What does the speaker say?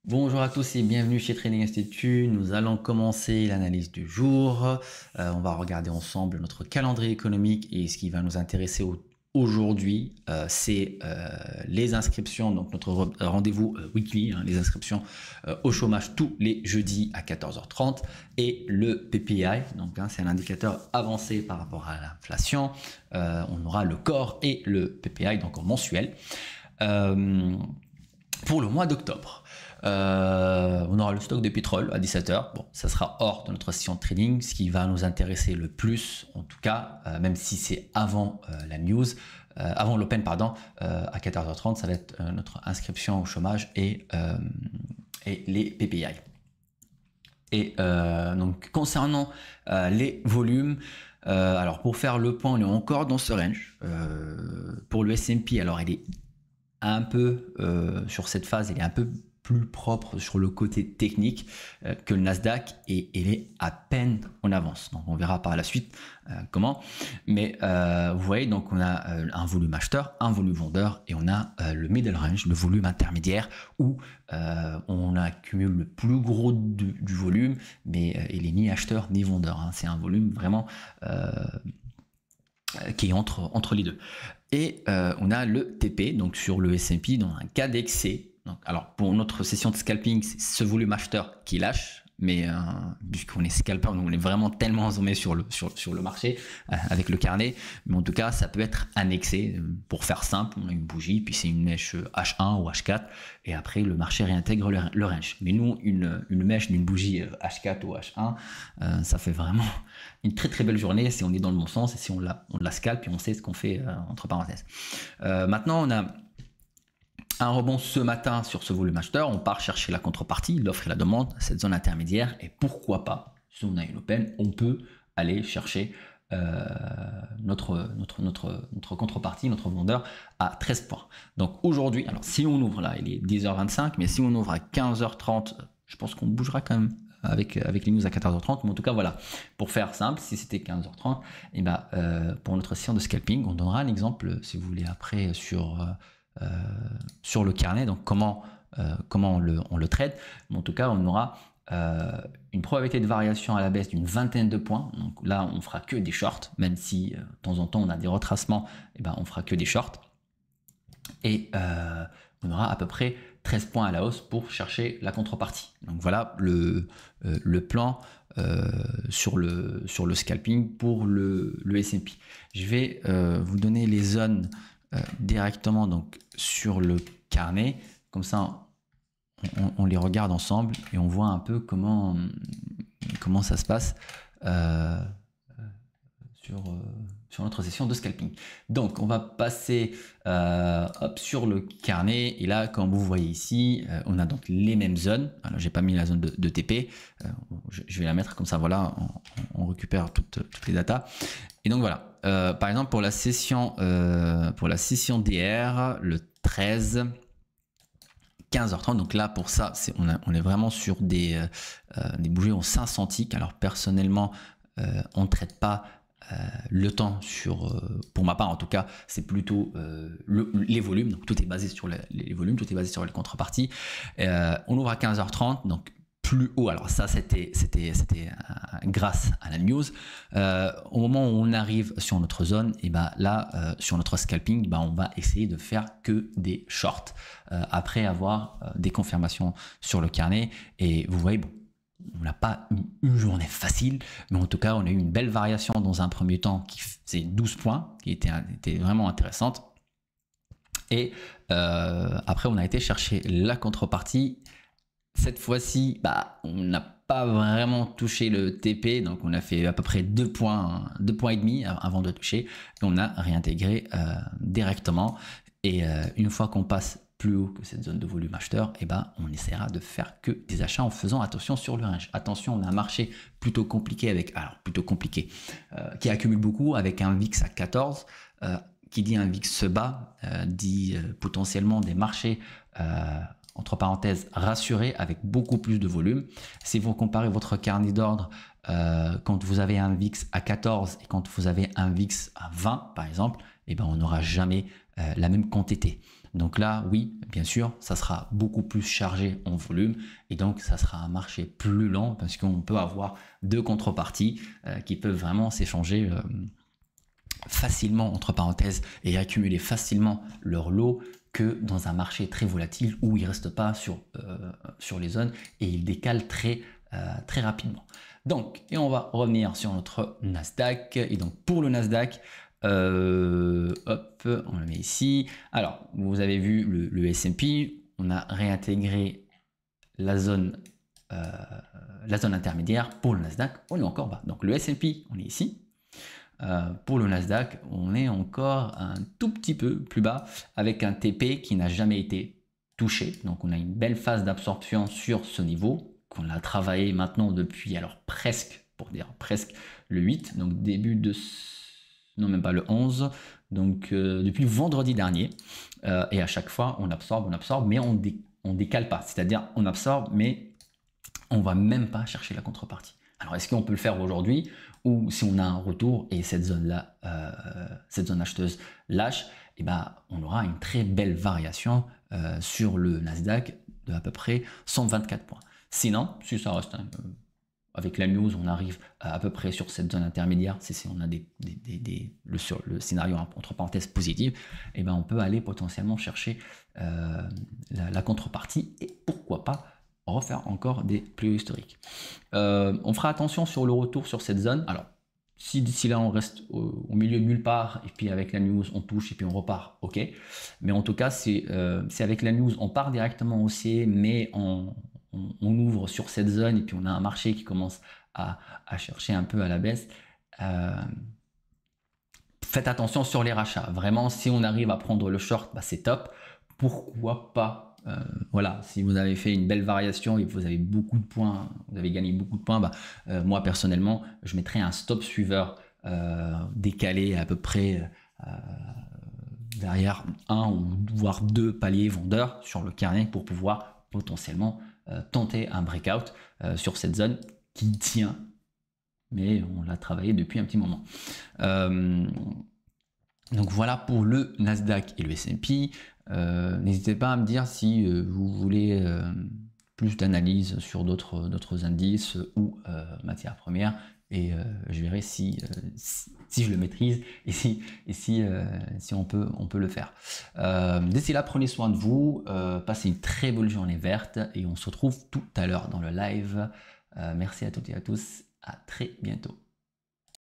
Bonjour à tous et bienvenue chez Trading Institute. Nous allons commencer l'analyse du jour. On va regarder ensemble notre calendrier économique et ce qui va nous intéresser aujourd'hui, c'est les inscriptions, donc notre rendez-vous weekly, les inscriptions au chômage tous les jeudis à 14h30 et le PPI, donc c'est un indicateur avancé par rapport à l'inflation. On aura le corps et le PPI, donc en mensuel, pour le mois d'octobre. On aura le stock de pétrole à 17h. Bon, ça sera hors de notre session de trading. Ce qui va nous intéresser le plus, en tout cas, même si c'est avant la news, avant l'open, pardon, à 14h30, ça va être notre inscription au chômage et les PPI. Et donc, concernant les volumes, alors pour faire le point, on est encore dans ce range. Pour le S&P, alors il est un peu sur cette phase, il est un peu plus propre sur le côté technique que le Nasdaq et il est à peine en avance. Donc on verra par la suite comment. Mais vous voyez, donc on a un volume acheteur, un volume vendeur et on a le middle range, le volume intermédiaire où on accumule le plus gros du volume, mais il est ni acheteur ni vendeur. C'est un volume vraiment qui est entre les deux. Et on a le TP, donc sur le S&P, dans un cas d'excès. Donc, alors pour notre session de scalping, c'est ce volume acheteur qui lâche, mais puisqu'on est scalper, on est vraiment tellement zoomé sur le marché avec le carnet, mais en tout cas ça peut être un excès. Pour faire simple, on a une bougie, puis c'est une mèche H1 ou H4, et après le marché réintègre le range. Mais nous, une mèche d'une bougie H4 ou H1, ça fait vraiment une très très belle journée si on est dans le bon sens et si on la scalpe, puis on sait ce qu'on fait entre parenthèses. Maintenant, on a un rebond ce matin sur ce volume acheteur, on part chercher la contrepartie, l'offre et la demande, cette zone intermédiaire, et pourquoi pas, si on a une open, on peut aller chercher notre contrepartie, notre vendeur à 13 points. Donc aujourd'hui, alors si on ouvre là, il est 10h25, mais si on ouvre à 15h30, je pense qu'on bougera quand même avec les news à 14h30, mais en tout cas voilà, pour faire simple, si c'était 15h30, et ben, pour notre session de scalping, on donnera un exemple, si vous voulez, après sur le carnet, donc comment on le trade. Mais en tout cas, on aura une probabilité de variation à la baisse d'une vingtaine de points. Donc là, on fera que des shorts, même si de temps en temps on a des retracements, et ben on fera que des shorts. Et on aura à peu près 13 points à la hausse pour chercher la contrepartie. Donc voilà le plan sur le scalping pour le S&P. Je vais vous donner les zones directement donc sur le carnet, comme ça on les regarde ensemble et on voit un peu comment ça se passe sur notre session de scalping. Donc on va passer sur le carnet et là, comme vous voyez ici, on a donc les mêmes zones. Alors j'ai pas mis la zone de TP, je vais la mettre comme ça, voilà, on récupère toutes les datas. Et donc voilà, par exemple pour la session DR, le 13 15h30, donc là pour ça on est vraiment sur des bougies en 5 centiques. Alors personnellement on ne traite pas le temps pour ma part en tout cas, c'est plutôt les volumes, donc tout est basé sur les volumes, tout est basé sur les contreparties. On ouvre à 15h30, donc plus haut, alors ça c'était grâce à la news. Au moment où on arrive sur notre zone, et ben là sur notre scalping, on va essayer de faire que des shorts après avoir des confirmations sur le carnet. Et vous voyez, bon, on n'a pas une journée facile, mais en tout cas on a eu une belle variation dans un premier temps qui faisait 12 points, qui était vraiment intéressante. Et après on a été chercher la contrepartie. Cette fois-ci, on n'a pas vraiment touché le TP, donc on a fait à peu près 2 points et demi avant de toucher, et on a réintégré directement. Et une fois qu'on passe plus haut que cette zone de volume acheteur, on essaiera de faire que des achats en faisant attention sur le range. Attention, on a un marché plutôt compliqué qui accumule beaucoup avec un VIX à 14. Qui dit un VIX bas dit potentiellement des marchés entre parenthèses rassurés avec beaucoup plus de volume. Si vous comparez votre carnet d'ordre quand vous avez un VIX à 14 et quand vous avez un VIX à 20 par exemple, on n'aura jamais la même quantité. Donc là, oui, bien sûr, ça sera beaucoup plus chargé en volume et donc ça sera un marché plus lent parce qu'on peut avoir deux contreparties qui peuvent vraiment s'échanger facilement, entre parenthèses, et accumuler facilement leur lot que dans un marché très volatile où ils ne restent pas sur les zones et ils décalent très rapidement. Donc, et on va revenir sur notre Nasdaq. Et donc, pour le Nasdaq, hop, on le met ici. Alors, vous avez vu le S&P, on a réintégré la zone intermédiaire. Pour le Nasdaq, on est encore bas. Donc, le S&P, on est ici. Pour le Nasdaq, on est encore un tout petit peu plus bas avec un TP qui n'a jamais été touché. Donc, on a une belle phase d'absorption sur ce niveau qu'on a travaillé maintenant depuis, alors presque, pour dire presque le 8, donc début de, non même pas le 11, donc depuis vendredi dernier. Et à chaque fois, on absorbe, mais on décale pas. C'est-à-dire, on absorbe, mais on va même pas chercher la contrepartie. Alors, est-ce qu'on peut le faire aujourd'hui ou si on a un retour et cette zone-là, cette zone acheteuse lâche, et ben, on aura une très belle variation sur le Nasdaq de à peu près 124 points. Sinon, si ça reste avec la news, on arrive à peu près sur cette zone intermédiaire, si on a le scénario entre parenthèses positif, et ben on peut aller potentiellement chercher la contrepartie et pourquoi pas refaire encore des plus hauts historiques. On fera attention sur le retour sur cette zone. Alors, si d'ici là on reste au milieu de nulle part et puis avec la news on touche et puis on repart, ok. Mais en tout cas, c'est avec la news on part directement haussier, mais on ouvre sur cette zone et puis on a un marché qui commence à chercher un peu à la baisse. Faites attention sur les rachats. Vraiment, si on arrive à prendre le short, bah, c'est top. Pourquoi pas voilà, si vous avez fait une belle variation et vous avez beaucoup de points, vous avez gagné beaucoup de points, bah, moi personnellement, je mettrais un stop suiveur décalé à peu près derrière un ou voire deux paliers vendeurs sur le carnet pour pouvoir potentiellement tenter un breakout sur cette zone qui tient, mais on l'a travaillé depuis un petit moment. Donc voilà pour le Nasdaq et le S&P. N'hésitez pas à me dire si vous voulez plus d'analyse sur d'autres indices ou matières premières et je verrai si je le maîtrise et si on peut le faire. D'ici là, prenez soin de vous, passez une très bonne journée verte et on se retrouve tout à l'heure dans le live. Merci à toutes et à tous, à très bientôt.